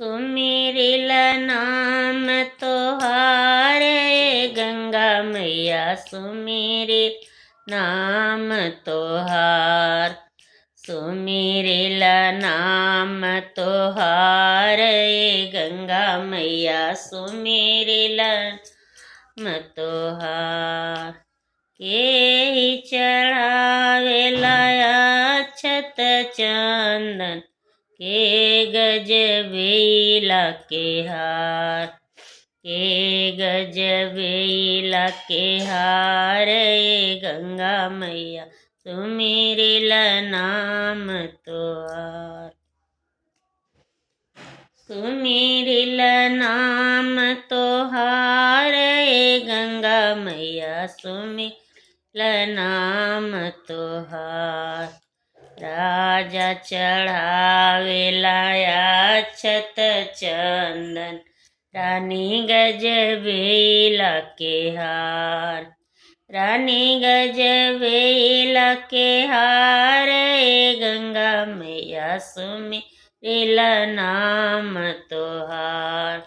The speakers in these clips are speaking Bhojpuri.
सुमिरिल नाम तोहारे गंगा मैया सुमिरिल नाम तोहार। सुमिरिल नाम तोहारे गंगा मैया सुमिरिल नाम तोहार। के चढ़ावेला अक्षत चंदन के गजबेला के हार। के गजबेला के हार गंगा मैया सुमिरिल नाम तोहार। सुमिरिल नाम तोहार गंगा मैया सुमिरिल नाम तोहार। राजा चढ़ावेला अक्षत चंदन रानी गजबेला के हार। रानी गजबेला के हार गंगा मैया सुमिरिल नाम तोहार।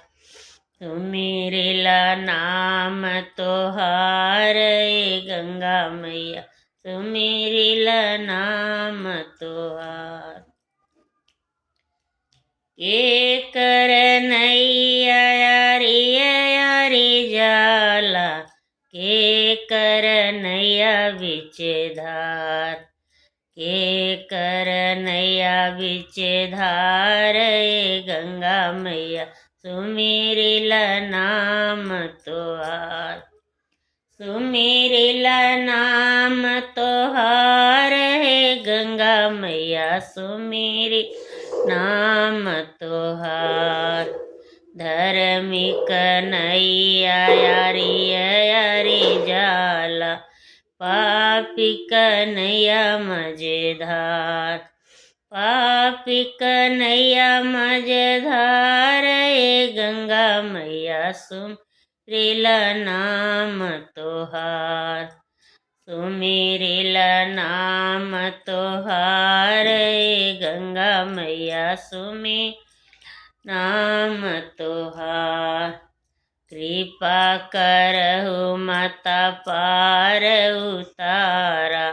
सुमिरिल नाम तोहार गंगा मैया सुमिरिल नाम तोहार। के कर नैया यारी यारी जाला के कर नैया बिच धार। के कर नैया बिच धार गंगा मैया सुमिरिल नाम तोहार। सुमिरिल नाम तोहार गंगा मैया सुमिरिल नाम तोहार। धर्मिक नैया यारी यारी जाला पापी कन्हैया मझधार। पापी कन्हैया मझधार गंगा मैया सुमिरिल नाम तोहार। सुमिरिल नाम तोहार गंगा मैया सुमिरिल नाम तोहार। कृपा करहु माता पार उतारा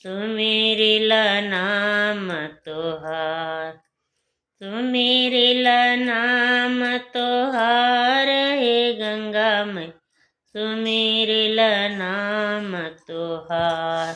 सुमिरिल नाम तोहार। सुमिरिल नाम तोहार गंगा मैया सुमिरिल नाम तोहार।